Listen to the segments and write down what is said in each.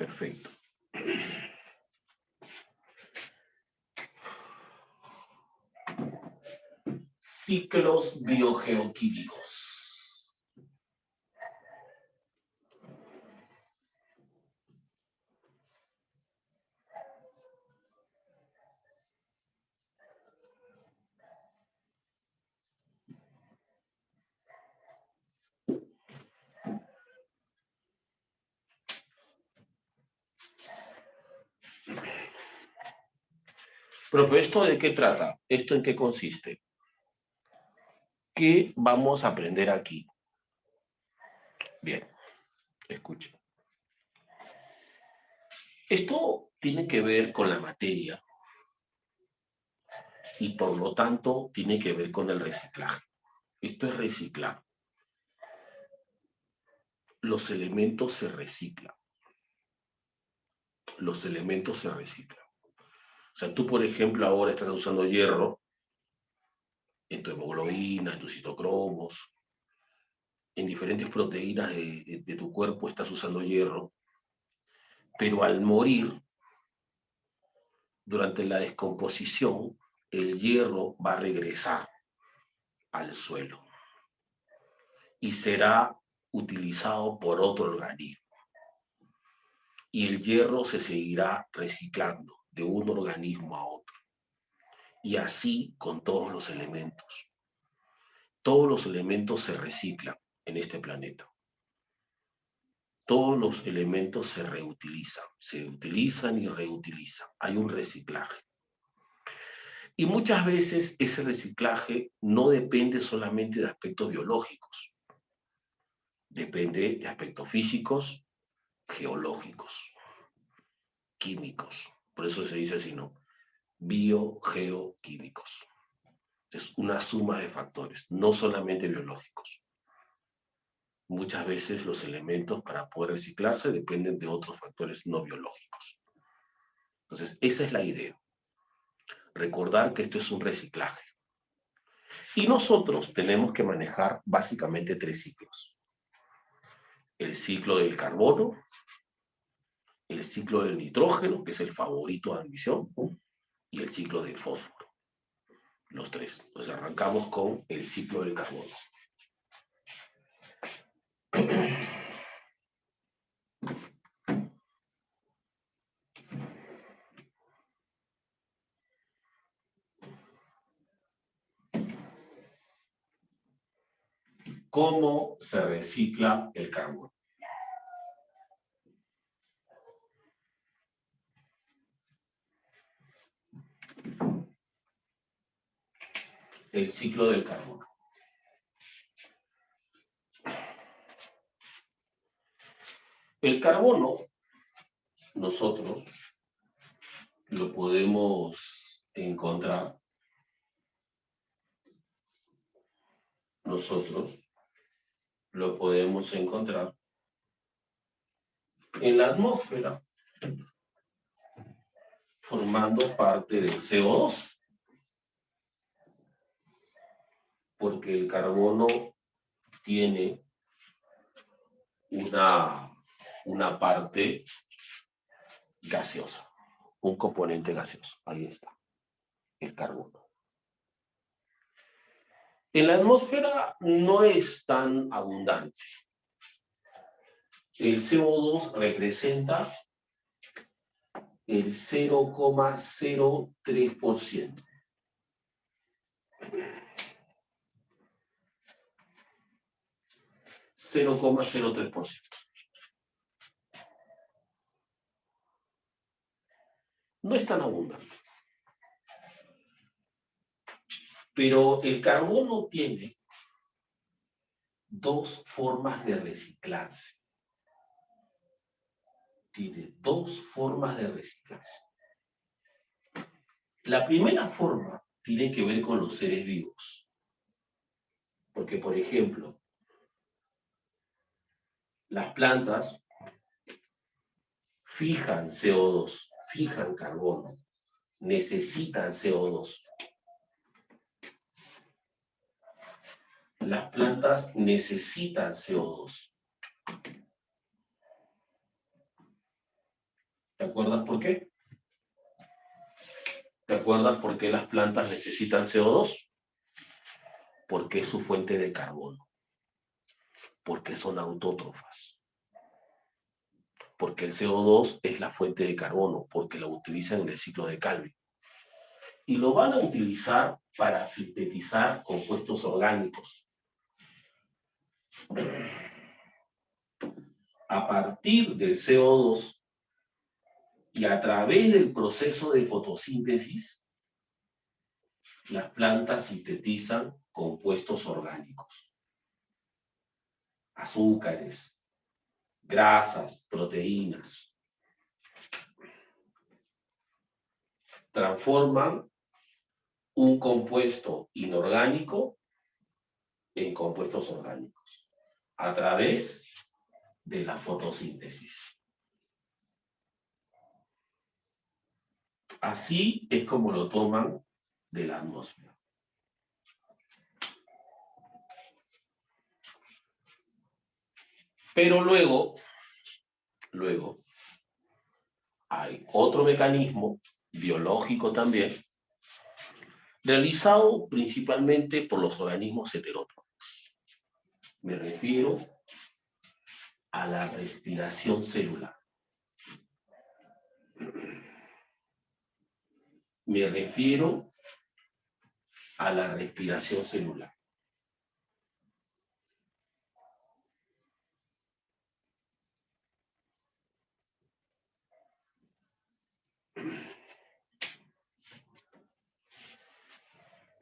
Perfecto. Ciclos biogeoquímicos. Profe, ¿esto de qué trata? ¿Esto en qué consiste? ¿Qué vamos a aprender aquí? Bien, escuchen. Esto tiene que ver con la materia y por lo tanto tiene que ver con el reciclaje. Esto es reciclar. Los elementos se reciclan. Los elementos se reciclan. O sea, tú, por ejemplo, ahora estás usando hierro en tu hemoglobina, en tus citocromos, en diferentes proteínas de tu cuerpo estás usando hierro, pero al morir, durante la descomposición, el hierro va a regresar al suelo y será utilizado por otro organismo. Y el hierro se seguirá reciclando de un organismo a otro. Y así con todos los elementos. Todos los elementos se reciclan en este planeta. Todos los elementos se reutilizan, se utilizan y reutilizan. Hay un reciclaje. Y muchas veces ese reciclaje no depende solamente de aspectos biológicos, depende de aspectos físicos, geológicos, químicos. Por eso se dice así, ¿no? Biogeoquímicos. Es una suma de factores, no solamente biológicos. Muchas veces los elementos para poder reciclarse dependen de otros factores no biológicos. Entonces, esa es la idea. Recordar que esto es un reciclaje. Y nosotros tenemos que manejar básicamente 3 ciclos. El ciclo del carbono, el ciclo del nitrógeno, que es el favorito de admisión, y el ciclo del fósforo. Los 3. Entonces arrancamos con el ciclo del carbono. ¿Cómo se recicla el carbono? El ciclo del carbono. El carbono, nosotros lo podemos encontrar, en la atmósfera, formando parte del CO2, porque el carbono tiene una parte gaseosa, un componente gaseoso. Ahí está, el carbono. En la atmósfera no es tan abundante. El CO2 representa el 0,03%. No es tan abundante. Pero el carbono tiene 2 formas de reciclarse. Tiene 2 formas de reciclarse. La primera forma tiene que ver con los seres vivos. Porque, por ejemplo, las plantas fijan CO2, fijan carbono, necesitan CO2. Las plantas necesitan CO2. acuerdas por qué? ¿Te acuerdas por qué las plantas necesitan CO2? Porque es su fuente de carbono. Porque son autótrofas. Porque el CO2 es la fuente de carbono, porque lo utilizan en el ciclo de Calvin. Y lo van a utilizar para sintetizar compuestos orgánicos. A partir del CO2 y a través del proceso de fotosíntesis, las plantas sintetizan compuestos orgánicos. Azúcares, grasas, proteínas. Transforman un compuesto inorgánico en compuestos orgánicos a través de la fotosíntesis. Así es como lo toman de la atmósfera. Pero luego hay otro mecanismo biológico también, realizado principalmente por los organismos heterótrofos. Me refiero a la respiración celular. Me refiero a la respiración celular.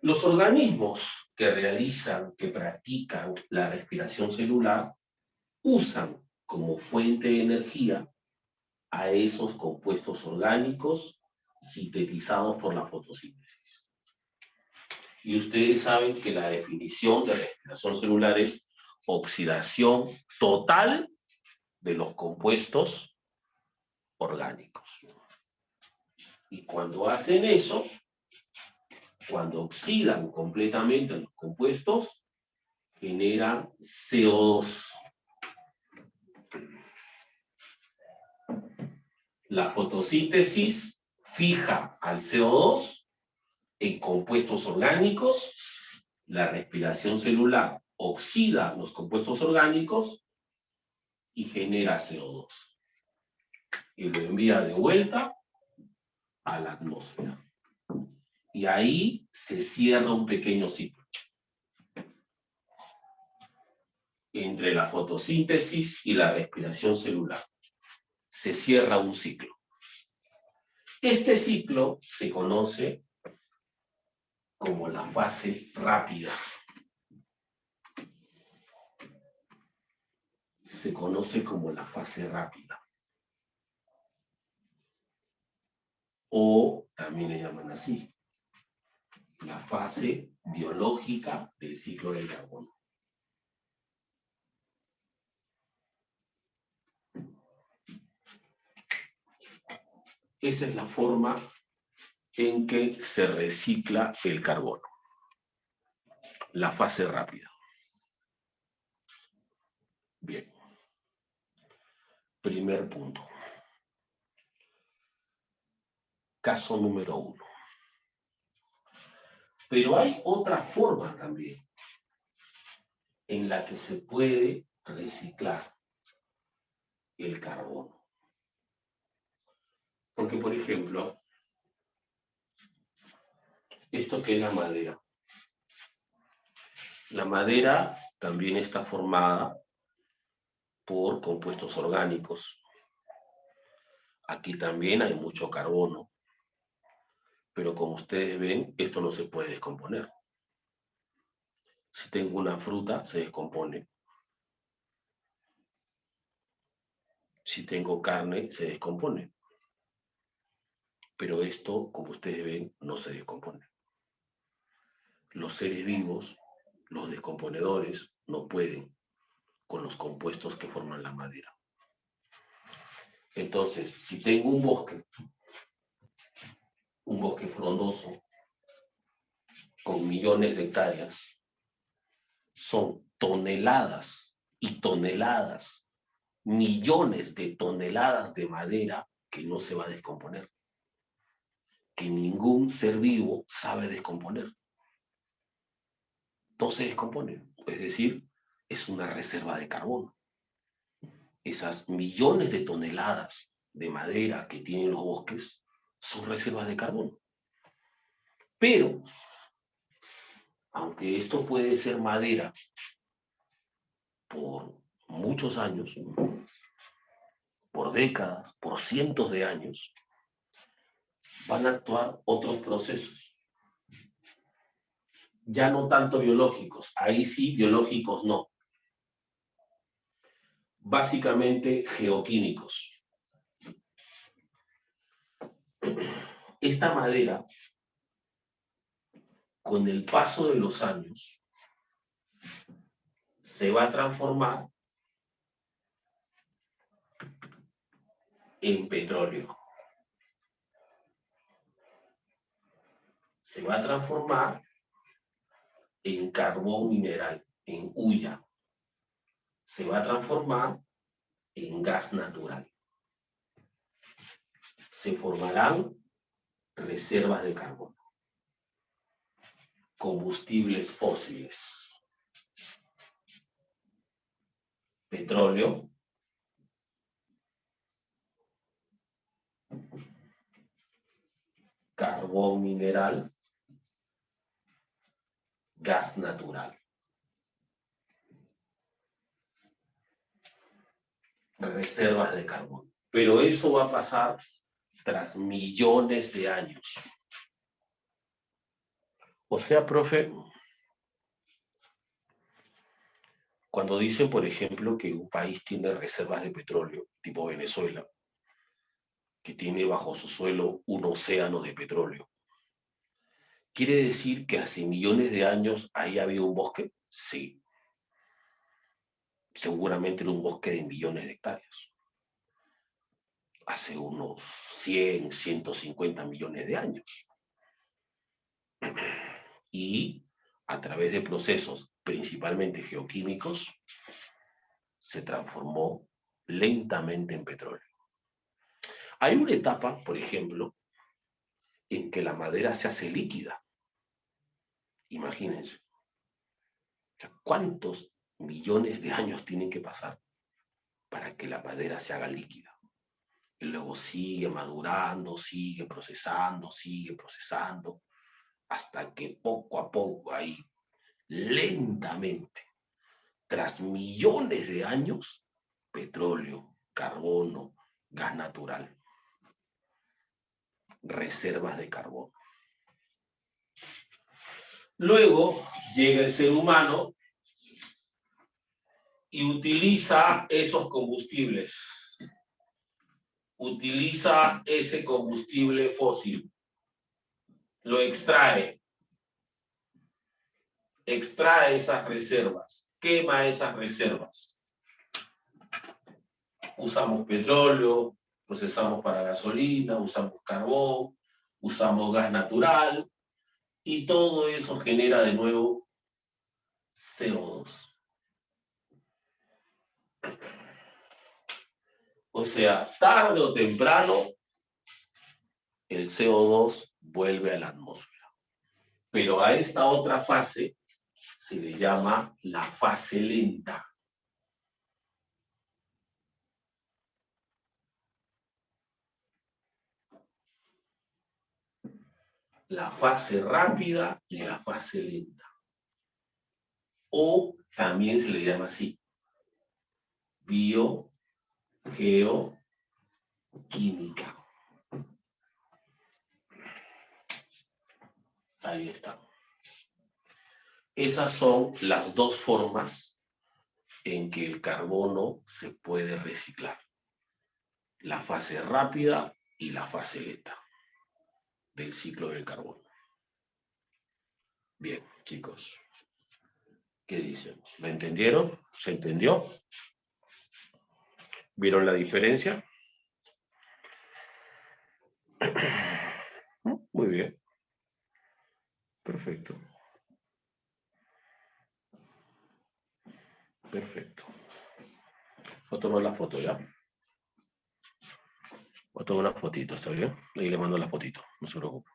Los organismos que practican la respiración celular, usan como fuente de energía a esos compuestos orgánicos sintetizados por la fotosíntesis. Y ustedes saben que la definición de respiración celular es oxidación total de los compuestos orgánicos. Y cuando hacen eso, cuando oxidan completamente los compuestos, generan CO2. La fotosíntesis fija al CO2 en compuestos orgánicos, la respiración celular oxida los compuestos orgánicos y genera CO2. Y lo envía de vuelta a la atmósfera. Y ahí se cierra un pequeño ciclo. Entre la fotosíntesis y la respiración celular. Se cierra un ciclo. Este ciclo se conoce como la fase rápida. Se conoce como la fase rápida. O también le llaman así, la fase biológica del ciclo del carbono. Esa es la forma en que se recicla el carbono. La fase rápida. Bien. Primer punto. Caso número 1. Pero hay otra forma también en la que se puede reciclar el carbono. Porque, por ejemplo, esto que es la madera. La madera también está formada por compuestos orgánicos. Aquí también hay mucho carbono. Pero como ustedes ven, esto no se puede descomponer. Si tengo una fruta, se descompone. Si tengo carne, se descompone. Pero esto, como ustedes ven, no se descompone. Los seres vivos, los descomponedores, no pueden con los compuestos que forman la madera. Entonces, si tengo un bosque frondoso, con millones de hectáreas, son toneladas y toneladas, millones de toneladas de madera que no se va a descomponer, que ningún ser vivo sabe descomponer. No se descompone, es decir, es una reserva de carbono. Esas millones de toneladas de madera que tienen los bosques son reservas de carbono. Pero, aunque esto puede ser madera por muchos años, por décadas, por cientos de años, van a actuar otros procesos. Ya no tanto biológicos, ahí sí, biológicos no. Básicamente geoquímicos. Esta madera, con el paso de los años, se va a transformar en petróleo. Se va a transformar en carbón mineral, en hulla. Se va a transformar en gas natural. Se formarán reservas de carbono, combustibles fósiles, petróleo, carbón mineral, gas natural. Reservas de carbono. Pero eso va a pasar tras millones de años. O sea, profe, cuando dicen, por ejemplo, que un país tiene reservas de petróleo, tipo Venezuela, que tiene bajo su suelo un océano de petróleo, ¿quiere decir que hace millones de años ahí había un bosque? Sí. Seguramente era un bosque de millones de hectáreas. Hace unos 100, 150 millones de años. Y a través de procesos principalmente geoquímicos, se transformó lentamente en petróleo. Hay una etapa, por ejemplo, en que la madera se hace líquida. Imagínense. O sea, ¿cuántos millones de años tienen que pasar para que la madera se haga líquida? Y luego sigue madurando, sigue procesando, hasta que poco a poco, ahí, lentamente, tras millones de años, petróleo, carbono, gas natural, reservas de carbono. Luego llega el ser humano y utiliza esos combustibles. Utiliza ese combustible fósil. Lo extrae. Extrae esas reservas. Quema esas reservas. Usamos petróleo, procesamos para gasolina, usamos carbón, usamos gas natural y todo eso genera de nuevo CO2. O sea, tarde o temprano, el CO2 vuelve a la atmósfera. Pero a esta otra fase se le llama la fase lenta. La fase rápida y la fase lenta. O también se le llama así, biogeoquímica. Ahí está. Esas son las dos formas en que el carbono se puede reciclar. La fase rápida y la fase lenta del ciclo del carbono. Bien, chicos. ¿Qué dicen? ¿Me entendieron? ¿Se entendió? ¿Vieron la diferencia? Muy bien. Perfecto. Perfecto. Voy a tomar la foto ya. O tomo una fotito, ¿está bien? Ahí le mando la fotito, no se preocupe.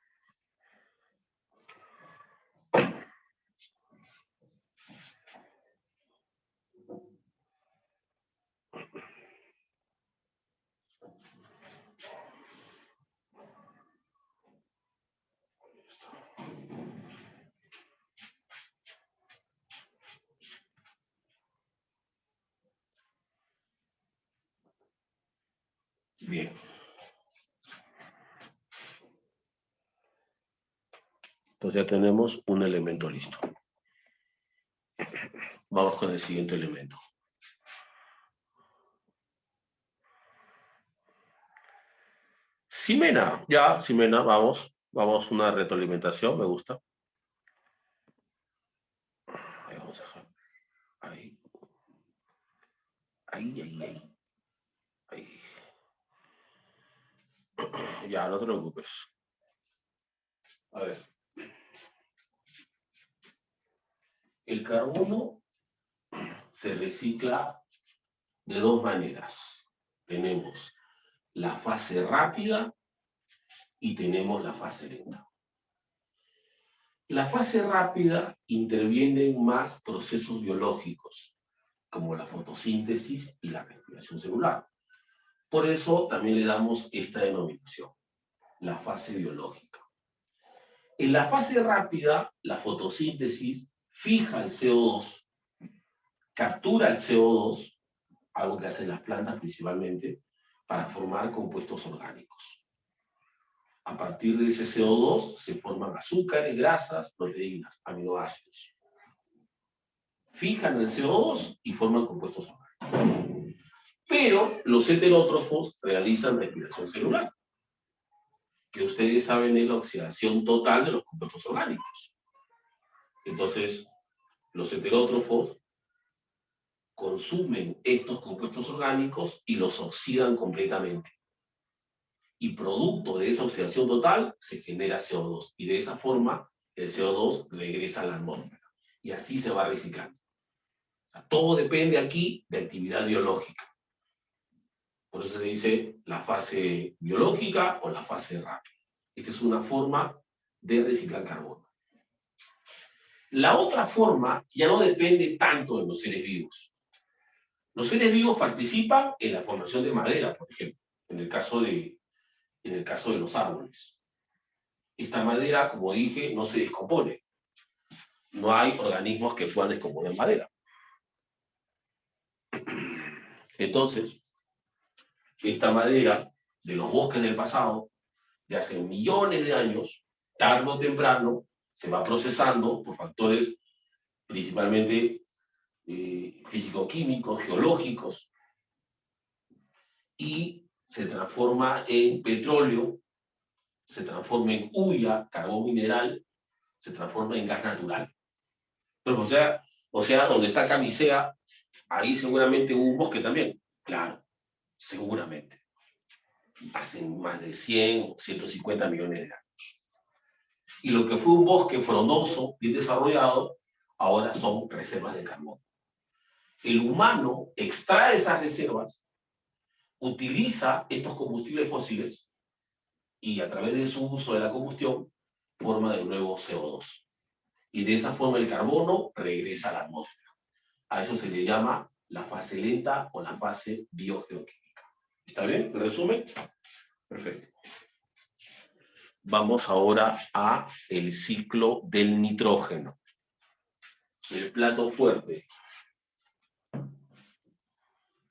Bien. Entonces ya tenemos un elemento listo. Vamos con el siguiente elemento. Ximena, ya, Ximena, vamos. Vamos, una retroalimentación, me gusta. Ahí vamos a dejar. Ahí. Ahí. Ahí. Ya, no te preocupes. A ver. El carbono se recicla de dos maneras. Tenemos la fase rápida y tenemos la fase lenta. La fase rápida interviene en más procesos biológicos, como la fotosíntesis y la respiración celular. Por eso también le damos esta denominación, la fase biológica. En la fase rápida, la fotosíntesis fija el CO2, captura el CO2, algo que hacen las plantas principalmente, para formar compuestos orgánicos. A partir de ese CO2 se forman azúcares, grasas, proteínas, aminoácidos. Fijan el CO2 y forman compuestos orgánicos. Pero los heterótrofos realizan respiración celular, que ustedes saben es la oxidación total de los compuestos orgánicos. Entonces, los heterótrofos consumen estos compuestos orgánicos y los oxidan completamente. Y producto de esa oxidación total se genera CO2. Y de esa forma el CO2 regresa a la atmósfera. Y así se va reciclando. O sea, todo depende aquí de actividad biológica. Por eso se dice la fase biológica o la fase rápida. Esta es una forma de reciclar carbono. La otra forma ya no depende tanto de los seres vivos. Los seres vivos participan en la formación de madera, por ejemplo, en el caso de los árboles. Esta madera, como dije, no se descompone. No hay organismos que puedan descomponer madera. Entonces, esta madera de los bosques del pasado, de hace millones de años, tarde o temprano, se va procesando por factores principalmente físico-químicos, geológicos, y se transforma en petróleo, se transforma en hulla, carbón mineral, se transforma en gas natural. Entonces, o sea, donde está Camisea, ahí seguramente hubo un bosque también. Claro, seguramente. Hace más de 100 o 150 millones de años. Y lo que fue un bosque frondoso, bien desarrollado, ahora son reservas de carbono. El humano extrae esas reservas, utiliza estos combustibles fósiles y a través de su uso de la combustión forma de nuevo CO2. Y de esa forma el carbono regresa a la atmósfera. A eso se le llama la fase lenta o la fase biogeoquímica. ¿Está bien? ¿En resumen? Perfecto. Vamos ahora a el ciclo del nitrógeno. El plato fuerte.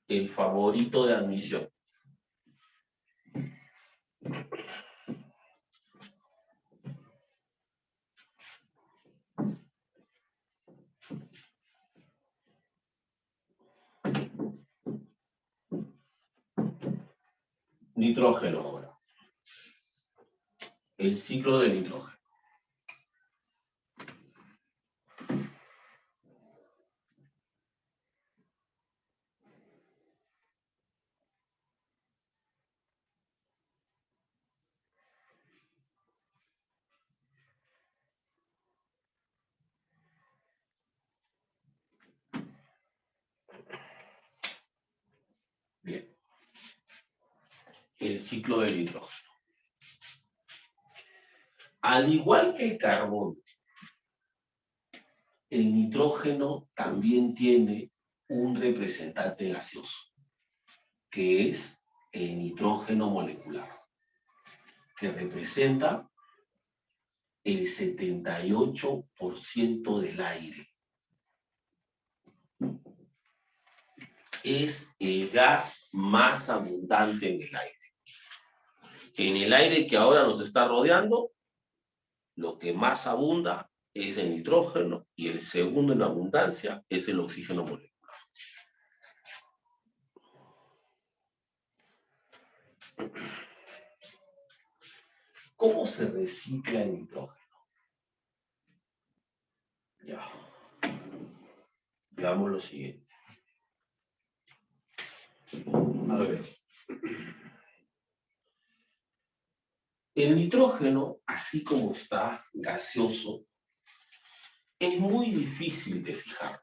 El favorito de admisión. Nitrógeno ahora. El ciclo del nitrógeno. Bien. el ciclo del nitrógeno. Al igual que el carbono, el nitrógeno también tiene un representante gaseoso, que es el nitrógeno molecular, que representa el 78% del aire. Es el gas más abundante en el aire. En el aire que ahora nos está rodeando, lo que más abunda es el nitrógeno y el segundo en abundancia es el oxígeno molecular. ¿Cómo se recicla el nitrógeno? Ya. Veamos lo siguiente. A ver. El nitrógeno, así como está gaseoso, es muy difícil de fijar.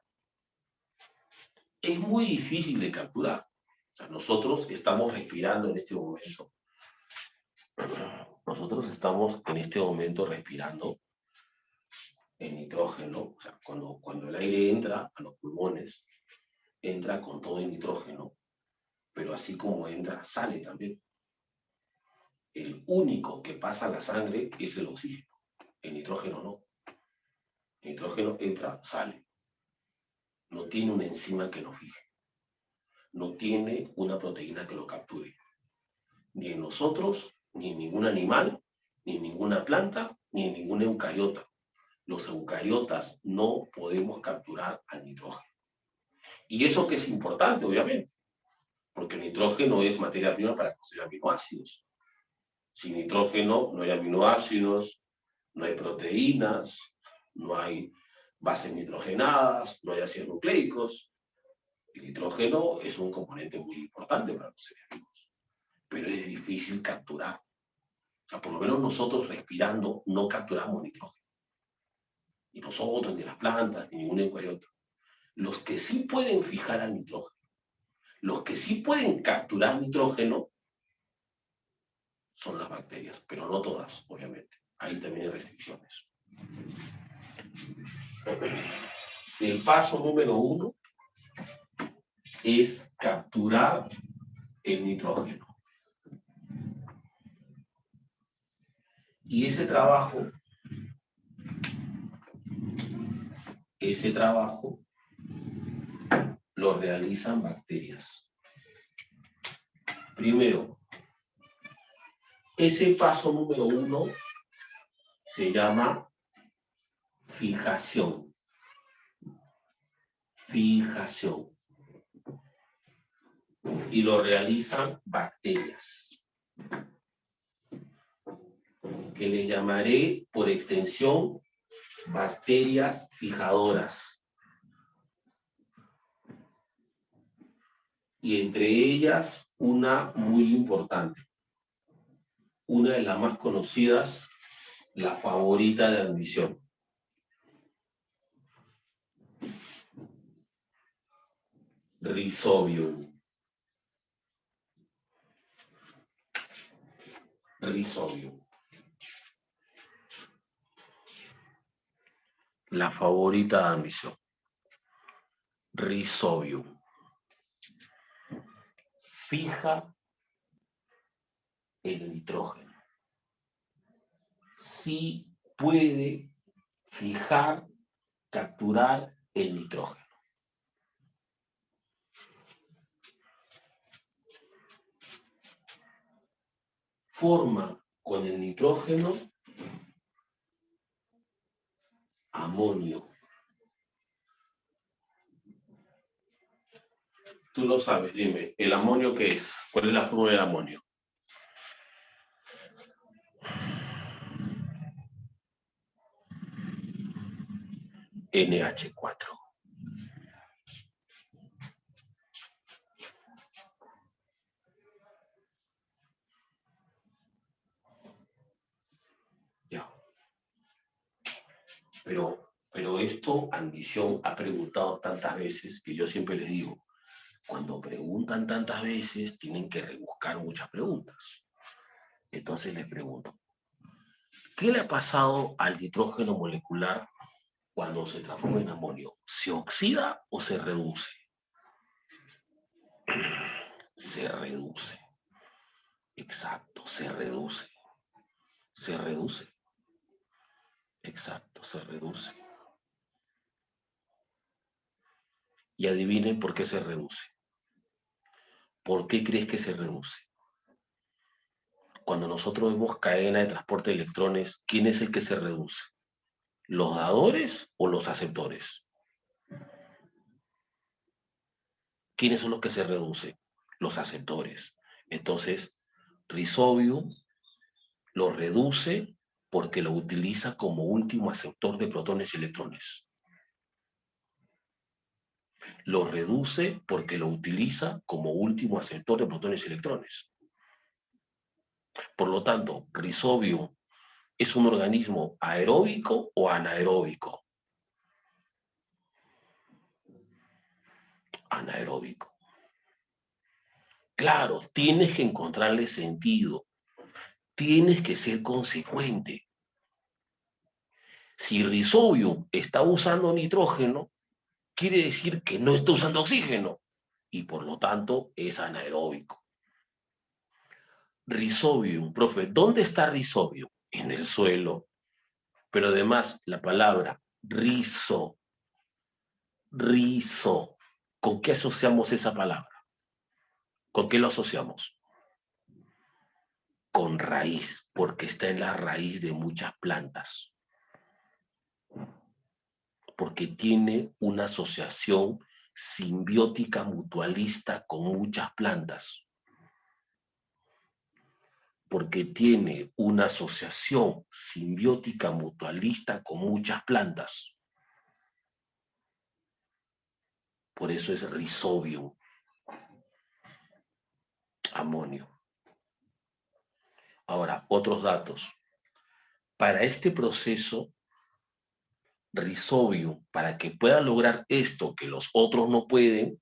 Es muy difícil de capturar. O sea, nosotros estamos respirando en este momento. Nosotros estamos en este momento respirando el nitrógeno. O sea, cuando el aire entra a los pulmones, entra con todo el nitrógeno, pero así como entra, sale también. El único que pasa a la sangre es el oxígeno. El nitrógeno no. El nitrógeno entra, sale. No tiene una enzima que lo fije. No tiene una proteína que lo capture. Ni en nosotros, ni en ningún animal, ni en ninguna planta, ni en ninguna eucariota. Los eucariotas no podemos capturar al nitrógeno. Y eso que es importante, obviamente, porque el nitrógeno es materia prima para construir aminoácidos. Sin nitrógeno no hay aminoácidos, no hay proteínas, no hay bases nitrogenadas, no hay ácidos nucleicos. El nitrógeno es un componente muy importante para los seres vivos, pero es difícil capturar. O sea, por lo menos nosotros respirando no capturamos nitrógeno. Ni nosotros, ni las plantas, ni ningún eucariota. Los que sí pueden fijar al nitrógeno, los que sí pueden capturar nitrógeno, son las bacterias, pero no todas, obviamente. Ahí también hay restricciones. El paso número 1 es capturar el nitrógeno. Y ese trabajo lo realizan bacterias. Primero, ese paso número 1 se llama fijación. Fijación. Y lo realizan bacterias, que le llamaré por extensión bacterias fijadoras. Y entre ellas una muy importante, una de las más conocidas, la favorita de admisión. Rhizobium. Rhizobium. La favorita de admisión. Rhizobium. Fija el nitrógeno. Sí puede fijar, capturar el nitrógeno. Forma con el nitrógeno amonio. Tú lo sabes, dime, ¿el amonio qué es? ¿Cuál es la fórmula del amonio? NH4. Ya. Pero esto, Ambición ha preguntado tantas veces que yo siempre le digo, Cuando preguntan tantas veces, tienen que rebuscar muchas preguntas. Entonces les pregunto, ¿qué le ha pasado al nitrógeno molecular cuando se transforma en amonio? ¿Se oxida o se reduce? Se reduce. Exacto, se reduce. Se reduce. Exacto, se reduce. Y adivinen por qué se reduce. ¿Por qué crees que se reduce? Cuando nosotros vemos cadena de transporte de electrones, ¿quién es el que se reduce? ¿Los dadores o los aceptores? ¿Quiénes son los que se reducen? Los aceptores. Entonces, Rhizobio lo reduce porque lo utiliza como último aceptor de protones y electrones. Lo reduce porque lo utiliza como último aceptor de protones y electrones. Por lo tanto, Rhizobio es un organismo aeróbico o anaeróbico. Anaeróbico. Claro, tienes que encontrarle sentido. Tienes que ser consecuente. Si Rhizobio está usando nitrógeno, quiere decir que no está usando oxígeno y por lo tanto es anaeróbico. Rhizobio, profe, ¿dónde está Rhizobio? En el suelo. Pero además la palabra rizo, ¿con qué asociamos esa palabra? ¿Con qué lo asociamos? Con raíz, porque está en la raíz de muchas plantas. Porque tiene una asociación simbiótica mutualista con muchas plantas. Porque tiene una asociación simbiótica mutualista con muchas plantas. Por eso es Rhizobium. Amonio. Ahora, otros datos. Para este proceso, Rhizobium, para que pueda lograr esto que los otros no pueden,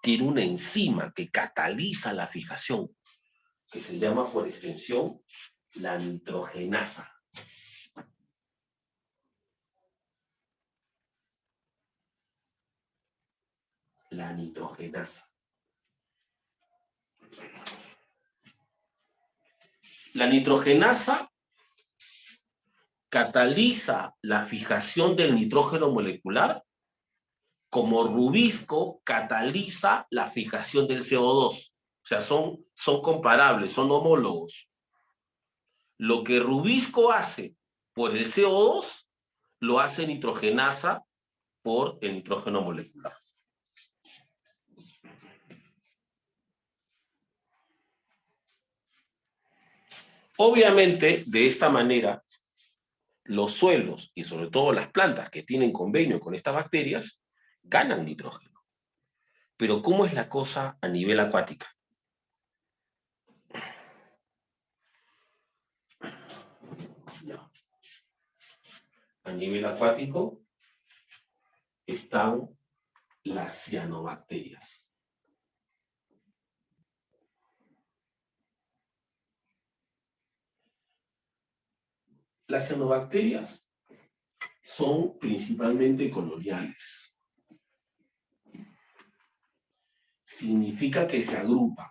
tiene una enzima que cataliza la fijación, que se llama por extensión la nitrogenasa. La nitrogenasa. La nitrogenasa cataliza la fijación del nitrógeno molecular como Rubisco cataliza la fijación del CO2. O sea, son comparables, son homólogos. Lo que Rubisco hace por el CO2, lo hace nitrogenasa por el nitrógeno molecular. Obviamente, de esta manera, los suelos y sobre todo las plantas que tienen convenio con estas bacterias ganan nitrógeno. Pero ¿cómo es la cosa a nivel acuática? Ya. A nivel acuático están las cianobacterias. Las cianobacterias son principalmente coloniales. Significa que se agrupan,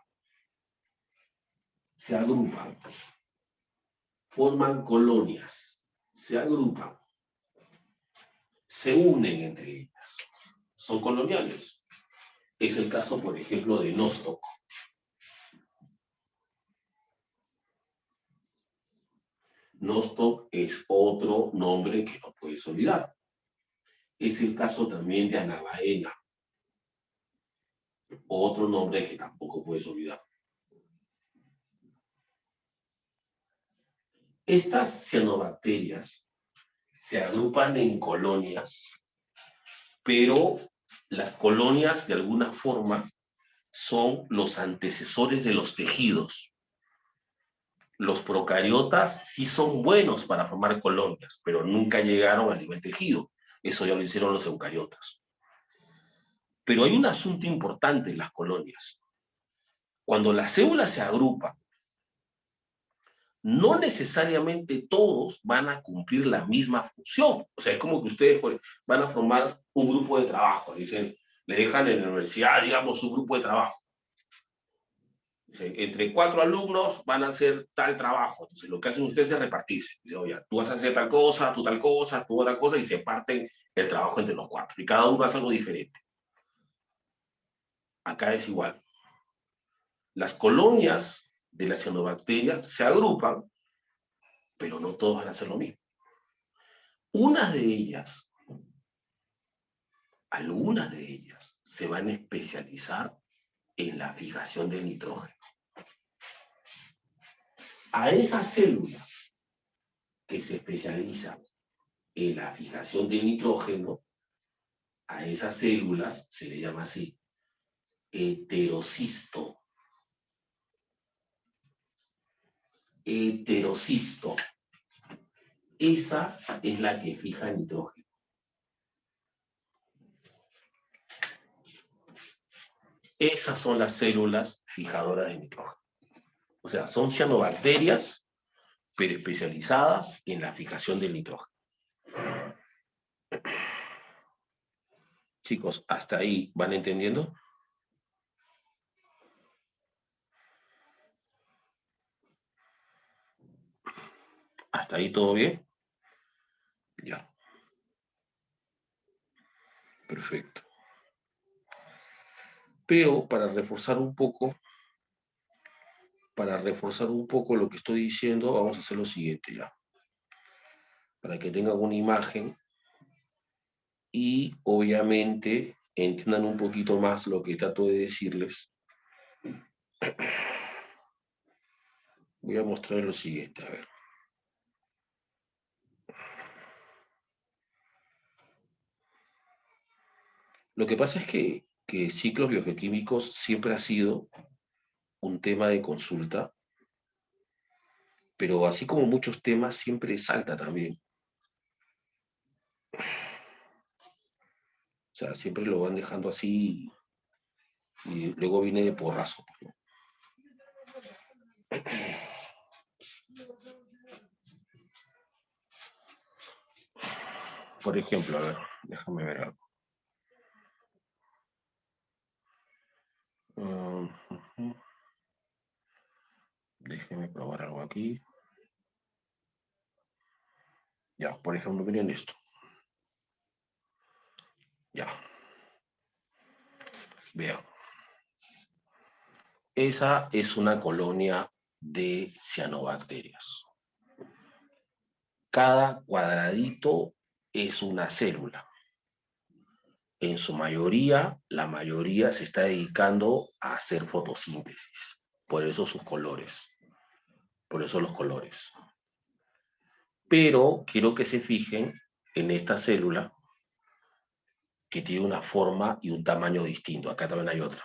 forman colonias, se agrupan, se unen entre ellas, son coloniales. Es el caso, por ejemplo, de Nostoc. Nostoc es otro nombre que no puedes olvidar. Es el caso también de Anabaena, otro nombre que tampoco puedes olvidar. Estas cianobacterias se agrupan en colonias, pero las colonias de alguna forma son los antecesores de los tejidos. Los procariotas sí son buenos para formar colonias, pero nunca llegaron a nivel tejido. Eso ya lo hicieron los eucariotas. Pero hay un asunto importante en las colonias. Cuando las células se agrupan, no necesariamente todos van a cumplir la misma función. O sea, es como que ustedes van a formar un grupo de trabajo. Dicen, le dejan en la universidad, digamos, un grupo de trabajo. Dicen, entre 4 alumnos van a hacer tal trabajo. Entonces, lo que hacen ustedes es repartirse. Dicen, oye, tú vas a hacer tal cosa, tú otra cosa, y se parten el trabajo entre los 4. Y cada uno hace algo diferente. Acá es igual. Las colonias de la cianobacteria se agrupan, pero no todos van a hacer lo mismo. Unas de ellas, algunas de ellas, se van a especializar en la fijación del nitrógeno. A esas células que se especializan en la fijación del nitrógeno, a esas células se le llama así, heterocisto. Heterocisto. Esa es la que fija nitrógeno. Esas son las células fijadoras de nitrógeno. O sea, son cianobacterias, pero especializadas en la fijación del nitrógeno. Chicos, ¿hasta ahí van entendiendo? ¿Hasta ahí todo bien? Ya. Perfecto. Pero para reforzar un poco lo que estoy diciendo, vamos a hacer lo siguiente ya. Para que tengan una imagen y obviamente entiendan un poquito más lo que trato de decirles. Voy a mostrar lo siguiente, a ver. Lo que pasa es que ciclos biogeoquímicos siempre ha sido un tema de consulta, pero así como muchos temas, siempre salta también. O sea, siempre lo van dejando así y luego viene de porrazo. ¿No? Por ejemplo, a ver, déjame ver algo. Déjeme probar algo aquí. Ya, por ejemplo, miren esto. Ya. Vean. Esa es una colonia de cianobacterias. Cada cuadradito es una célula. En su mayoría, la mayoría se está dedicando a hacer fotosíntesis. Por eso sus colores. Por eso los colores. Pero quiero que se fijen en esta célula que tiene una forma y un tamaño distinto. Acá también hay otra.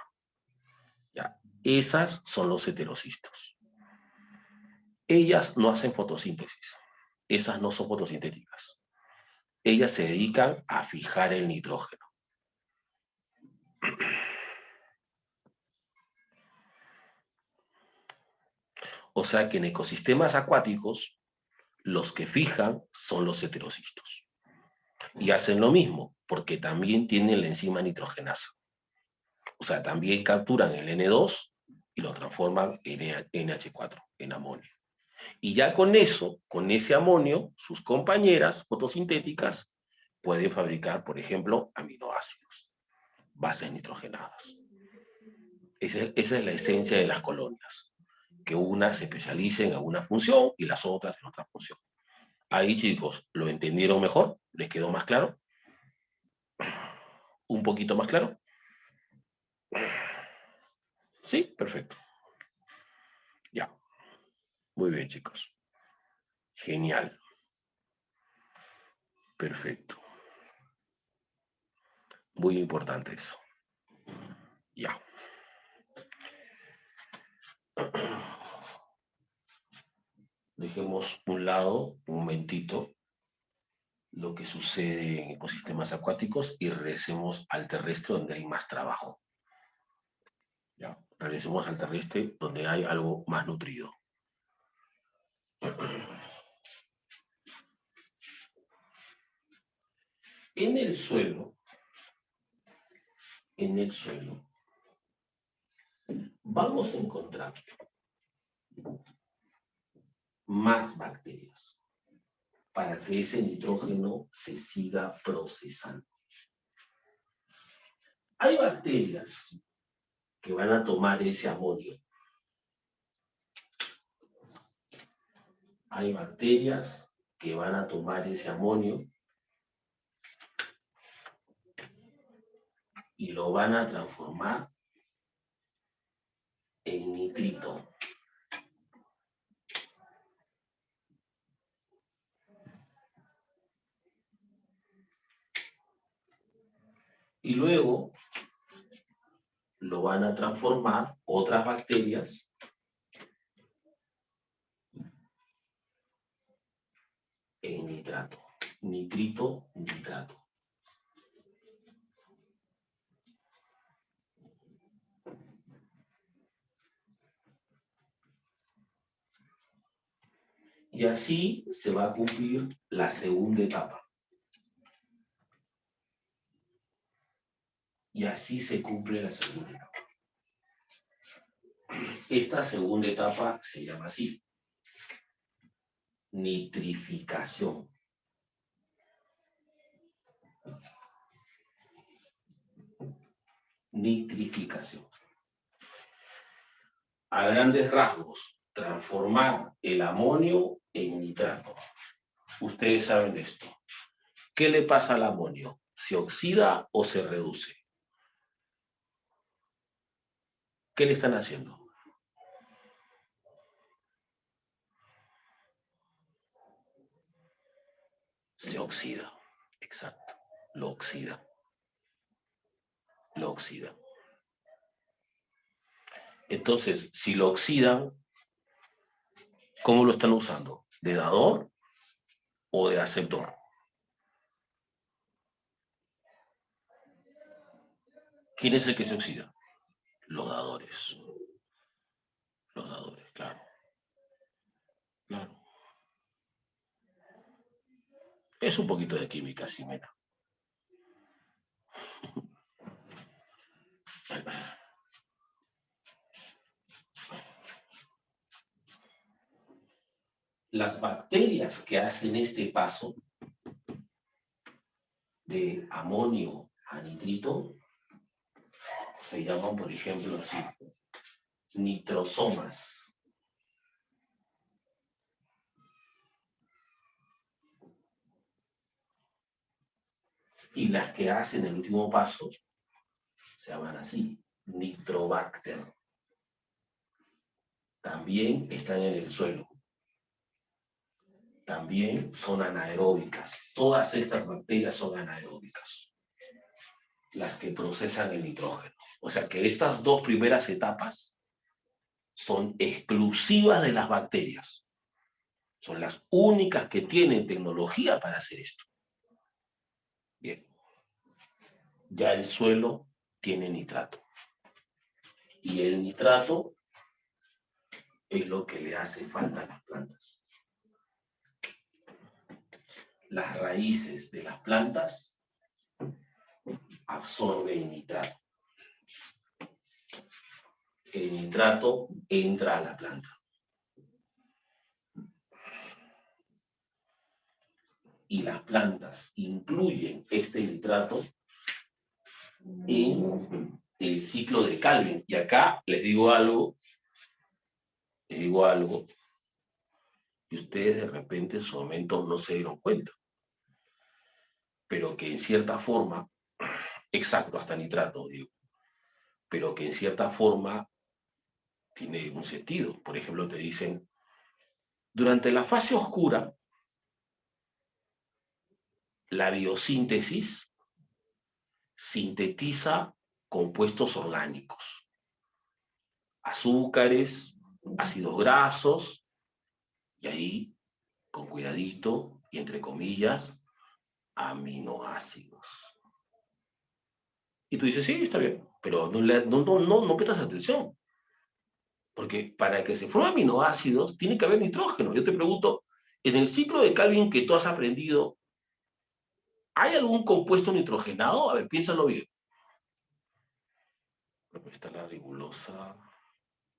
¿Ya? Esas son los heterocistos. Ellas no hacen fotosíntesis. Esas no son fotosintéticas. Ellas se dedican a fijar el nitrógeno. O sea que en ecosistemas acuáticos, los que fijan son los heterocistos. Y hacen lo mismo, porque también tienen la enzima nitrogenasa. O sea, también capturan el N2 y lo transforman en NH4, en amonio. Y ya con eso, con ese amonio, sus compañeras fotosintéticas pueden fabricar, por ejemplo, aminoácidos, bases nitrogenadas. Esa es la esencia de las colonias, que unas se especialicen en una función y las otras en otra función. Ahí, chicos, ¿lo entendieron mejor? ¿Les quedó más claro? ¿Un poquito más claro? Sí, perfecto. Ya. Muy bien, chicos. Genial. Perfecto. Muy importante eso. Ya. Dejemos un lado un momentito lo que sucede en ecosistemas acuáticos y regresemos al terrestre donde hay más trabajo. ¿Ya? Regresemos al terrestre donde hay algo más nutrido. En el suelo, vamos a encontrar más bacterias para que ese nitrógeno se siga procesando. Hay bacterias que van a tomar ese amonio. Hay bacterias que van a tomar ese amonio y lo van a transformar en nitrito. Y luego lo van a transformar otras bacterias en nitrato. Nitrito, nitrato. Y así se va a cumplir la segunda etapa. Y así se cumple la segunda etapa. Esta segunda etapa se llama así: nitrificación. Nitrificación. A grandes rasgos, transformar el amonio en nitrato. Ustedes saben de esto. ¿Qué le pasa al amonio? ¿Se oxida o se reduce? ¿Qué le están haciendo? Se oxida. Exacto. Lo oxida. Lo oxida. Entonces, si lo oxidan, ¿cómo lo están usando? ¿De dador o de aceptor? ¿Quién es el que se oxida? Los dadores. Los dadores, claro. Claro. Es un poquito de química, Ximena. Las bacterias que hacen este paso de amonio a nitrito se llaman, por ejemplo, así, nitrosomas. Y las que hacen el último paso se llaman así, nitrobacter. También están en el suelo. También son anaeróbicas. Todas estas bacterias son anaeróbicas, las que procesan el nitrógeno. O sea que estas dos primeras etapas son exclusivas de las bacterias. Son las únicas que tienen tecnología para hacer esto. Bien. Ya el suelo tiene nitrato. Y el nitrato es lo que le hace falta a las plantas. Las raíces de las plantas absorben nitrato. El nitrato entra a la planta. Y las plantas incluyen este nitrato en el ciclo de Calvin. Y acá les digo algo, y ustedes de repente en su momento no se dieron cuenta, pero que en cierta forma, exacto, hasta nitrato, digo, pero que en cierta forma tiene un sentido. Por ejemplo, te dicen, durante la fase oscura, la biosíntesis sintetiza compuestos orgánicos, azúcares, ácidos grasos, y ahí, con cuidadito y entre comillas, aminoácidos. Y tú dices, sí, está bien, pero no prestas atención. Porque para que se formen aminoácidos tiene que haber nitrógeno. Yo te pregunto, en el ciclo de Calvin que tú has aprendido, ¿hay algún compuesto nitrogenado? A ver, piénsalo bien. Está la ribulosa,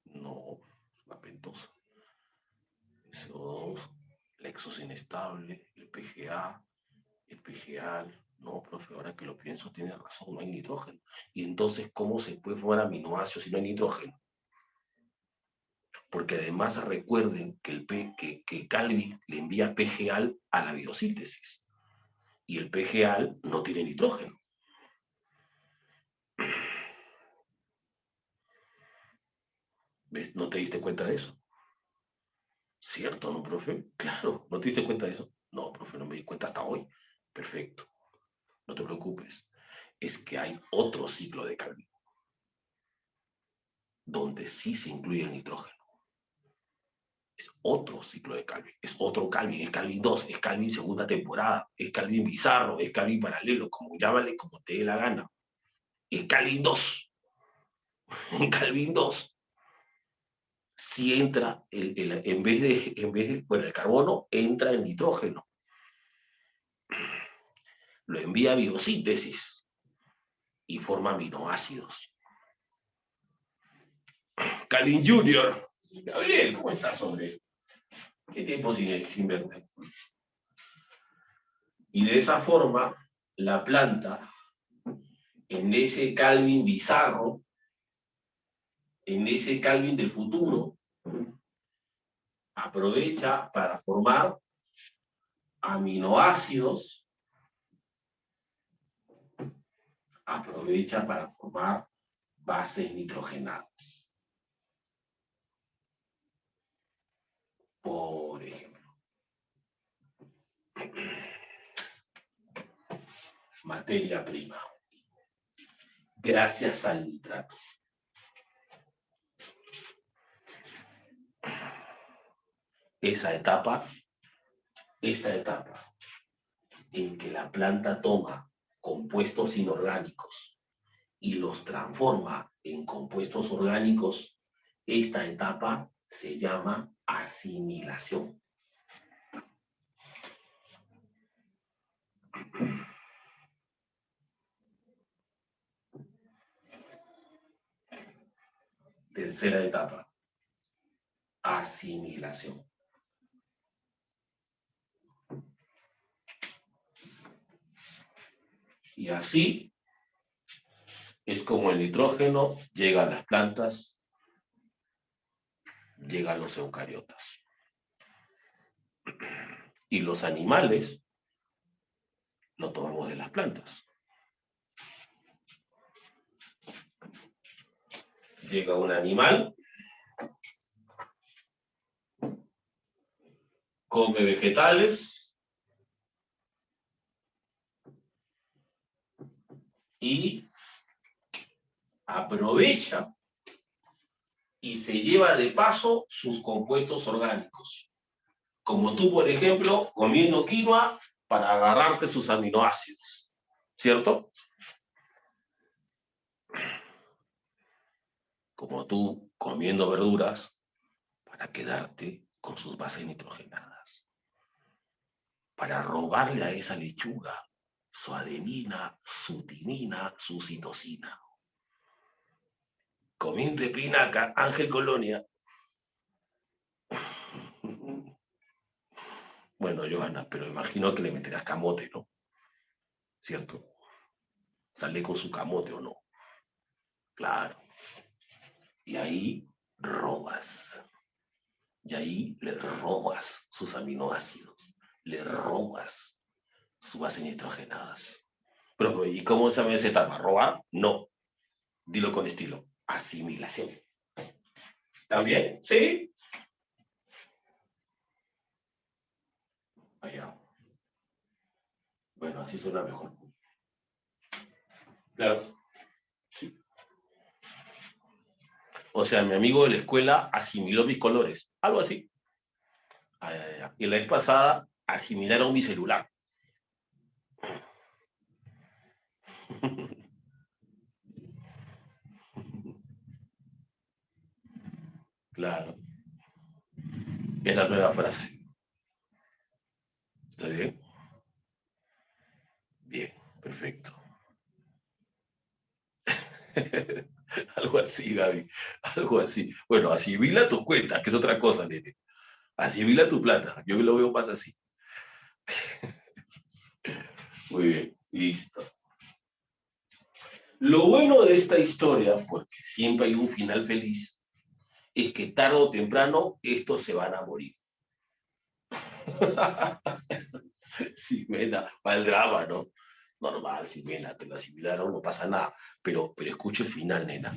no, la pentosa. CO2, la exosa inestable, el PGA, el PGAL. No, profe, ahora que lo pienso, tiene razón, no hay nitrógeno. Y entonces, ¿cómo se puede formar aminoácidos si no hay nitrógeno? Porque además recuerden que Calvin le envía PGAL a la biosíntesis. Y el PGAL no tiene nitrógeno. ¿Ves? ¿No te diste cuenta de eso? ¿Cierto, no, profe? Claro, ¿no te diste cuenta de eso? No, profe, no me di cuenta hasta hoy. Perfecto, no te preocupes. Es que hay otro ciclo de Calvin, donde sí se incluye el nitrógeno. Es otro ciclo de Calvin, es otro Calvin, es Calvin 2, es Calvin segunda temporada, es Calvin bizarro, es Calvin paralelo, como llámale como te dé la gana. Es Calvin 2. En Calvin 2 si entra, bueno, el carbono entra en nitrógeno. Lo envía a biosíntesis y forma aminoácidos. Calvin Junior. Gabriel, ¿cómo estás, hombre? ¿Qué tiempo sin verte? Y de esa forma, la planta, en ese Calvin bizarro, en ese Calvin del futuro, aprovecha para formar aminoácidos, aprovecha para formar bases nitrogenadas. Por ejemplo, materia prima, gracias al nitrato. Esta etapa en que la planta toma compuestos inorgánicos y los transforma en compuestos orgánicos, esta etapa se llama asimilación. Tercera etapa, asimilación. Y así es como el nitrógeno llega a las plantas, llega a los eucariotas. Y los animales lo tomamos de las plantas. Llega un animal, come vegetales y aprovecha y se lleva de paso sus compuestos orgánicos. Como tú, por ejemplo, comiendo quinoa para agarrarte sus aminoácidos, ¿cierto? Como tú comiendo verduras para quedarte con sus bases nitrogenadas. Para robarle a esa lechuga su adenina, su timina, su citosina. Comiendo espinaca, Ángel Colonia. Bueno, Johanna, pero imagino que le meterás camote, ¿no? ¿Cierto? Sale con su camote o no. Claro. Y ahí robas. Y ahí le robas sus aminoácidos. Le robas sus bases nitrogenadas. Pero, ¿y cómo se llama esa etapa? ¿Robar? No. Dilo con estilo. Asimilación. ¿También? ¿Sí? Allá. Bueno, así suena mejor. Claro. Sí. O sea, mi amigo de la escuela asimiló mis colores. Algo así. Y la vez pasada asimilaron mi celular. Claro, es la nueva frase. ¿Está bien? Bien, perfecto. Algo así, Gaby. Algo así. Bueno, asimila tus cuentas, que es otra cosa, nene. Asimila tu plata. Yo lo veo más así. Muy bien, listo. Lo bueno de esta historia, porque siempre hay un final feliz, es que tarde o temprano estos se van a morir. Sí, Mena, va el drama, ¿no? Normal, si Mena, te lo asimilaron, no pasa nada. Pero escucha el final, nena.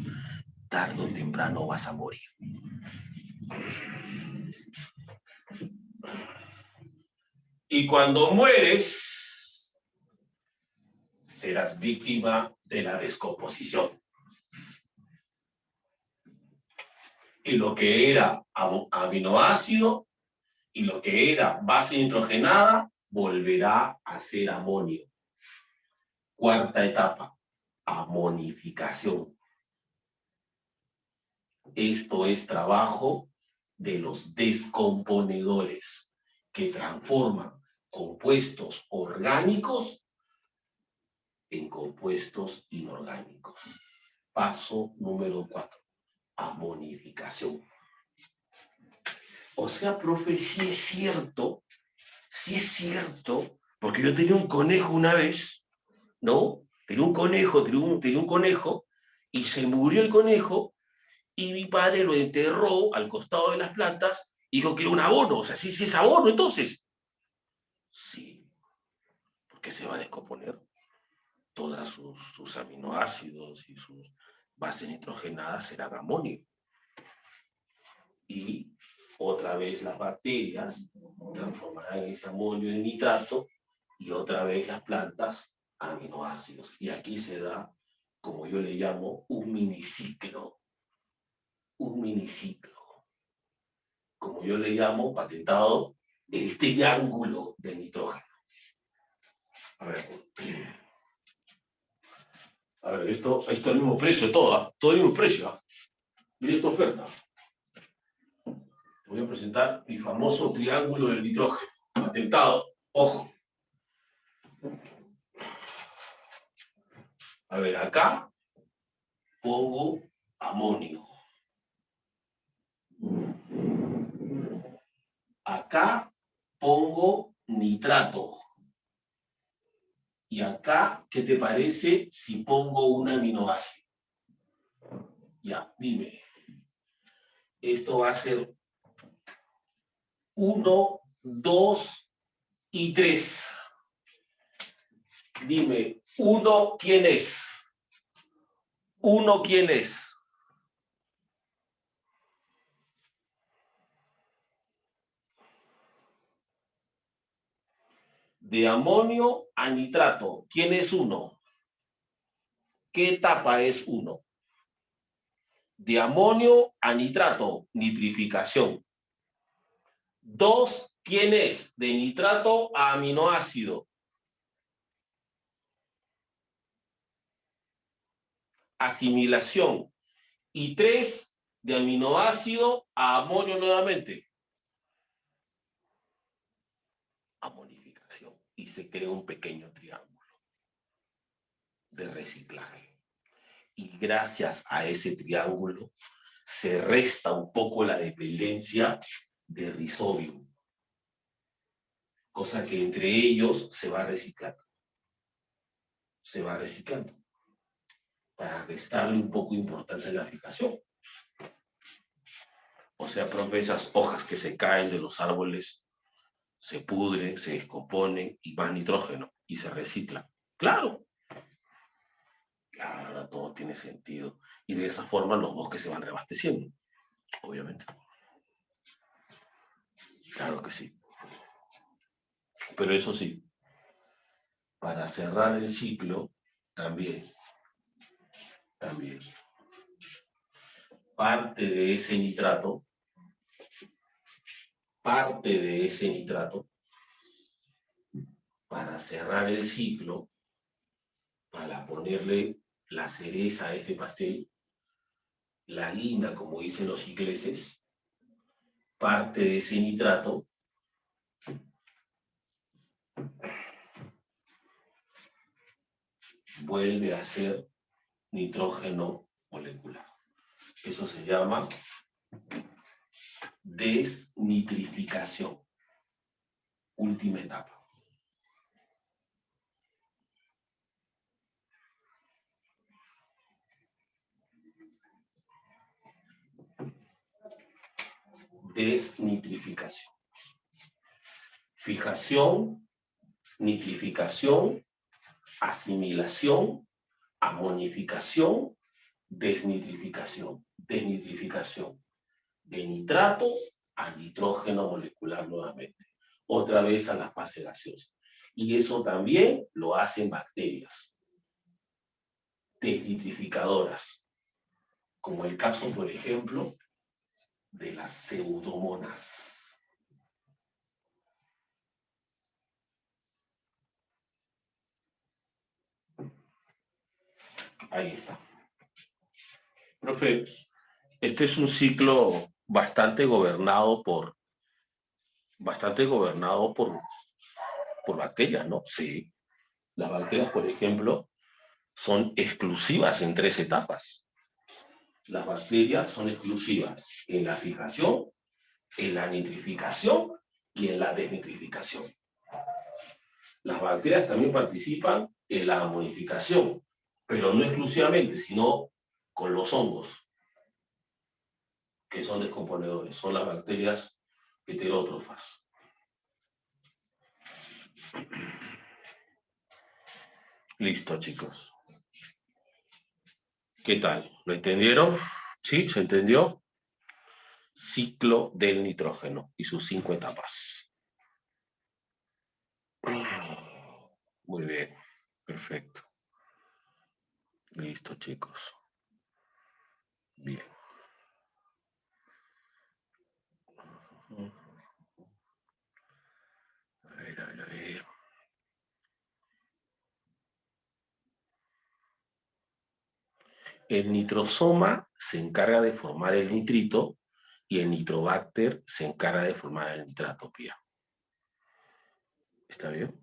Tarde o temprano vas a morir. Y cuando mueres, serás víctima de la descomposición. Y lo que era aminoácido y lo que era base nitrogenada volverá a ser amonio. Cuarta etapa, amonificación. Esto es trabajo de los descomponedores que transforman compuestos orgánicos en compuestos inorgánicos. Paso número 4, amonificación. O sea, profe, sí es cierto, porque yo tenía un conejo una vez, ¿no? Tenía un conejo, y se murió el conejo, y mi padre lo enterró al costado de las plantas, y dijo que era un abono, o sea, sí, sí es abono, entonces. Sí, porque se va a descomponer todos sus aminoácidos y sus bases nitrogenadas serán amonio. Y otra vez las bacterias transformarán ese amonio en nitrato y otra vez las plantas aminoácidos. Y aquí se da, como yo le llamo, un miniciclo. Un miniciclo. Como yo le llamo, patentado, el triángulo de nitrógeno. A ver. A ver, esto es el mismo precio, todo el mismo precio. Mira esta oferta. Te voy a presentar mi famoso triángulo del nitrógeno. Patentado. Ojo. A ver, acá pongo amonio. Acá pongo nitrato. Y acá, ¿qué te parece si pongo un aminoácido? Ya, dime. Esto va a ser 1, 2 y 3. Dime, 1, ¿quién es? 1, ¿quién es? De amonio a nitrato, ¿quién es 1? ¿Qué etapa es 1? De amonio a nitrato, nitrificación. 2, ¿quién es? De nitrato a aminoácido. Asimilación. Y 3, de aminoácido a amonio nuevamente. Amonificación. Y se crea un pequeño triángulo de reciclaje. Y gracias a ese triángulo se resta un poco la dependencia de Rhizobium. Cosa que entre ellos se va reciclando. Se va reciclando. Para restarle un poco de importancia a la fijación. O sea, profe, esas hojas que se caen de los árboles se pudren, se descomponen y van nitrógeno y se reciclan. Claro, claro, ahora todo tiene sentido. Y de esa forma los bosques se van reabasteciendo, obviamente. Claro que sí. Pero eso sí, para cerrar el ciclo, también, parte de ese nitrato, para cerrar el ciclo, para ponerle la cereza a este pastel, la guinda, como dicen los ingleses, parte de ese nitrato vuelve a ser nitrógeno molecular. Eso se llama desnitrificación. Última etapa. Desnitrificación. Fijación, nitrificación, asimilación, amonificación, desnitrificación. Desnitrificación de nitrato a nitrógeno molecular nuevamente. Otra vez a la fase gaseosa. Y eso también lo hacen bacterias desnitrificadoras, como el caso, por ejemplo, de las pseudomonas. Ahí está. Profe, este es un ciclo bastante gobernado por bacterias, ¿no? Sí. Las bacterias, por ejemplo, son exclusivas en 3 etapas. Las bacterias son exclusivas en la fijación, en la nitrificación y en la desnitrificación. Las bacterias también participan en la amonificación, pero no exclusivamente, sino con los hongos, que son descomponedores, son las bacterias heterótrofas. Listo, chicos. ¿Qué tal? ¿Lo entendieron? ¿Sí? ¿Se entendió? Ciclo del nitrógeno y sus 5 etapas. Muy bien, perfecto. Listo, chicos. Bien. A ver, a ver, a ver. El nitrosoma se encarga de formar el nitrito y el nitrobacter se encarga de formar el nitrato, Pía. ¿Está bien?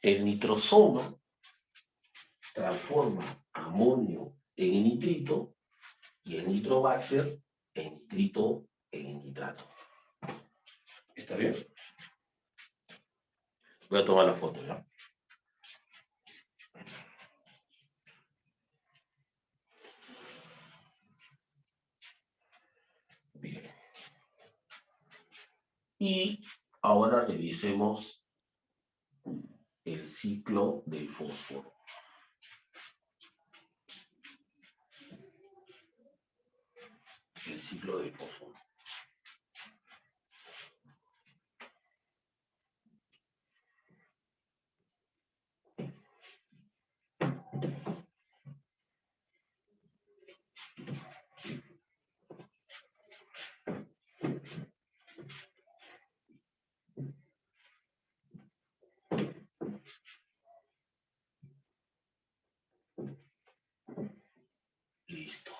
El nitrosoma transforma amonio en nitrito y el nitrobacter en nitrito en nitrato. ¿Está bien? Voy a tomar la foto, ¿ya? Bien. Y ahora revisemos el ciclo del fósforo. El ciclo del fósforo. Listo.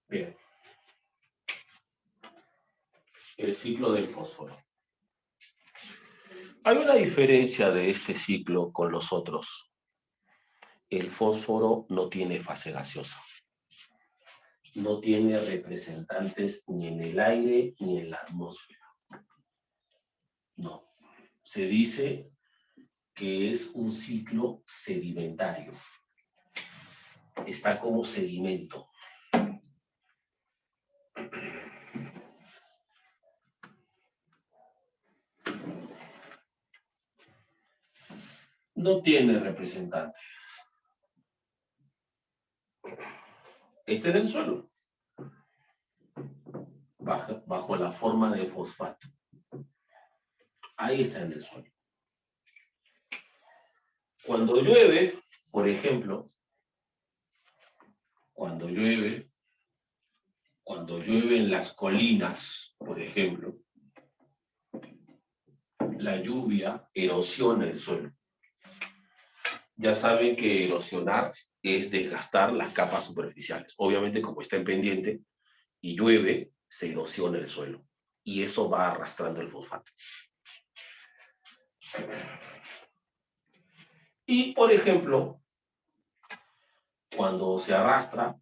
Bien. El ciclo del fósforo. Hay una diferencia de este ciclo con los otros. El fósforo no tiene fase gaseosa. No tiene representantes ni en el aire ni en la atmósfera. No. Se dice que es un ciclo sedimentario. Está como sedimento. No tiene representantes. está en el suelo, bajo la forma de fosfato. Ahí está en el suelo. Cuando llueve, por ejemplo, cuando llueve en las colinas, por ejemplo, la lluvia erosiona el suelo. Ya saben que erosionar es desgastar las capas superficiales. Obviamente, como está en pendiente y llueve, se erosiona el suelo. Y eso va arrastrando el fosfato. Y, por ejemplo, cuando se arrastra,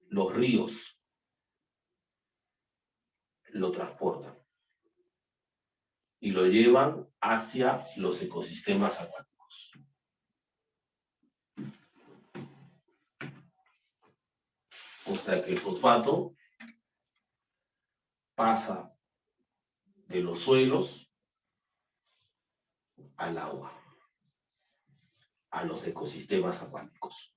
los ríos lo transportan y lo llevan hacia los ecosistemas acuáticos. O sea que el fosfato pasa de los suelos al agua, a los ecosistemas acuáticos.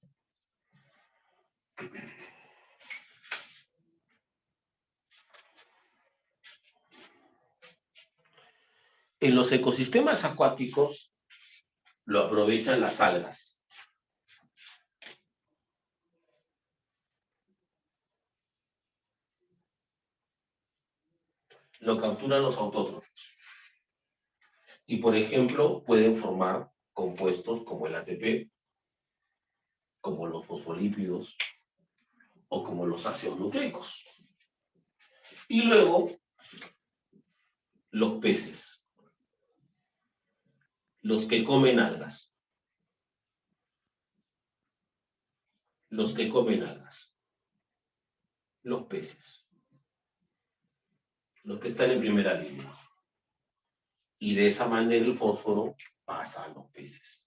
En los ecosistemas acuáticos lo aprovechan las algas. Lo capturan los autótrofos. Y, por ejemplo, pueden formar compuestos como el ATP, como los fosfolípidos o como los ácidos nucleicos. Y luego, los peces, los que comen algas. Los que comen algas. Los peces. Los que están en primera línea. Y de esa manera el fósforo pasa a los peces.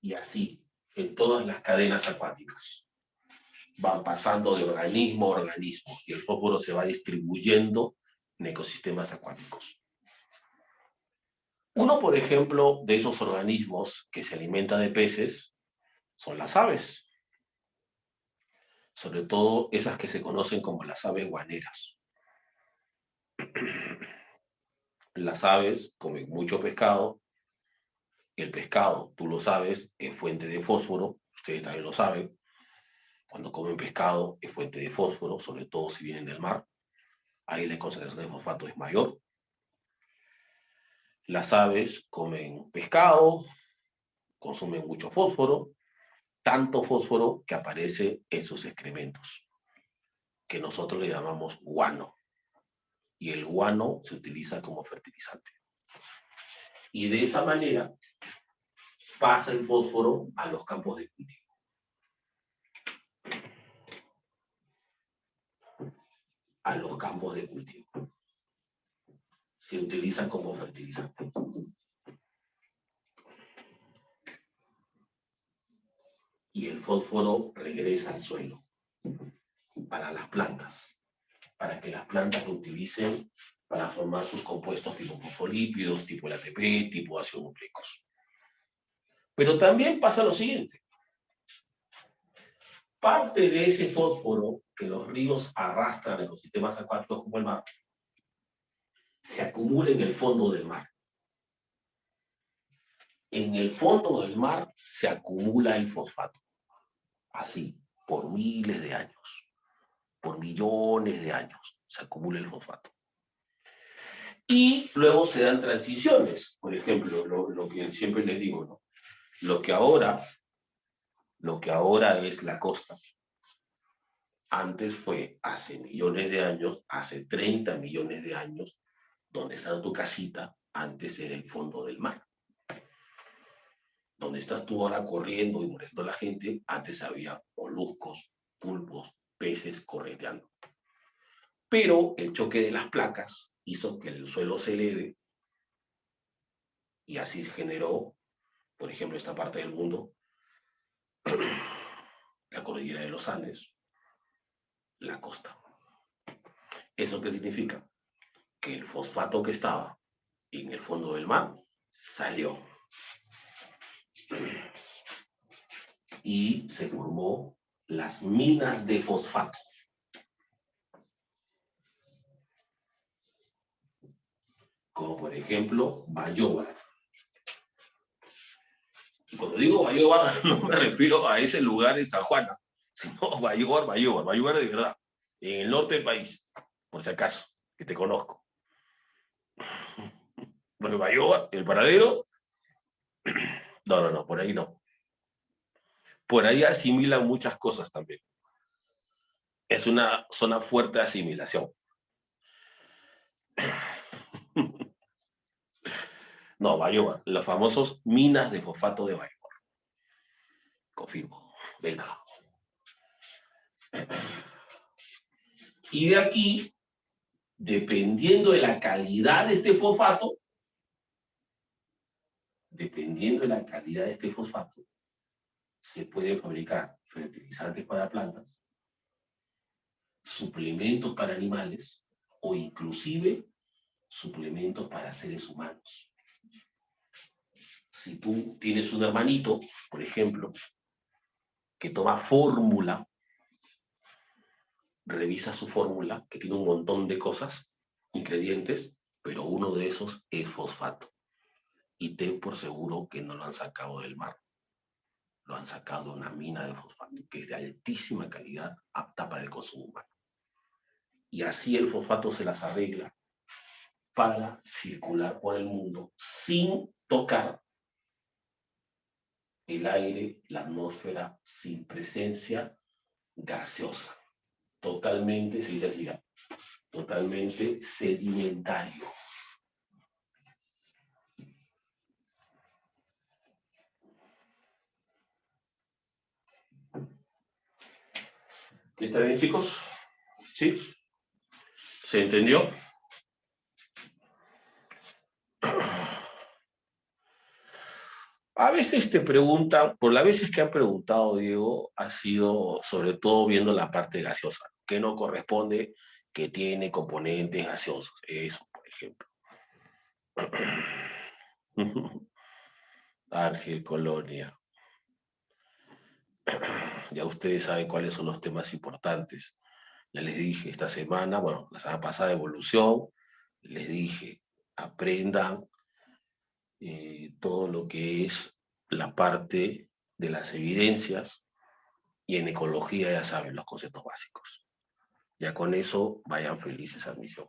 Y así, en todas las cadenas acuáticas. Van pasando de organismo a organismo y el fósforo se va distribuyendo en ecosistemas acuáticos. Uno, por ejemplo, de esos organismos que se alimenta de peces son las aves. Sobre todo esas que se conocen como las aves guaneras. Las aves comen mucho pescado. El pescado, tú lo sabes, es fuente de fósforo. Ustedes también lo saben. Cuando comen pescado es fuente de fósforo, sobre todo si vienen del mar. Ahí la concentración de fosfato es mayor. Las aves comen pescado, consumen mucho fósforo, tanto fósforo que aparece en sus excrementos, que nosotros le llamamos guano. Y el guano se utiliza como fertilizante. Y de esa manera pasa el fósforo a los campos de cultivo. A los campos de cultivo. Se utiliza como fertilizante. Y el fósforo regresa al suelo para las plantas, para que las plantas lo utilicen para formar sus compuestos tipo fosfolípidos, tipo el ATP, tipo ácidos nucleicos. Pero también pasa lo siguiente. Parte de ese fósforo que los ríos arrastran a ecosistemas acuáticos como el mar, se acumula en el fondo del mar. En el fondo del mar se acumula el fosfato. Así, por miles de años, por millones de años, se acumula el fosfato. Y luego se dan transiciones. Por ejemplo, lo que siempre les digo, ¿no? Lo que ahora es la costa, antes fue hace millones de años, hace 30 millones de años, donde está tu casita, antes era el fondo del mar. Donde estás tú ahora corriendo y molestando a la gente, antes había moluscos, pulpos, peces correteando. Pero el choque de las placas hizo que el suelo se eleve y así se generó, por ejemplo, esta parte del mundo, la cordillera de los Andes, la costa. ¿Eso qué significa? Que el fosfato que estaba en el fondo del mar salió. Y se formó las minas de fosfato. Como por ejemplo, Bayóvar. Y cuando digo Bayóvar, no me refiero a ese lugar en San Juan, sino Bayóvar de verdad, en el norte del país, por si acaso, que te conozco. Bueno, Bayóvar, el paradero, no, por ahí no. Por ahí asimilan muchas cosas también. Es una zona fuerte de asimilación. No, Bayóvar, los famosos minas de fosfato de Bayóvar. Confirmo. Venga. Y de aquí, dependiendo de la calidad de este fosfato, se pueden fabricar fertilizantes para plantas, suplementos para animales o inclusive suplementos para seres humanos. Si tú tienes un hermanito, por ejemplo, que toma fórmula, revisa su fórmula, que tiene un montón de cosas, ingredientes, pero uno de esos es fosfato. Y ten por seguro que no lo han sacado del mar. Lo han sacado de una mina de fosfato, que es de altísima calidad, apta para el consumo humano. Y así el fosfato se las arregla para circular por el mundo sin tocar el aire, la atmósfera, sin presencia gaseosa. Totalmente, se dice así, totalmente sedimentario. ¿Está bien, chicos? ¿Sí? ¿Se entendió? A veces te preguntan, por las veces que han preguntado, Diego, ha sido sobre todo viendo la parte gaseosa, que no corresponde, que tiene componentes gaseosos. Eso, por ejemplo. Ángel, Colonia. Ya ustedes saben cuáles son los temas importantes. Ya les dije esta semana, bueno, la semana pasada, evolución, les dije, aprendan todo lo que es la parte de las evidencias, y en ecología ya saben los conceptos básicos. Ya con eso vayan felices a misión.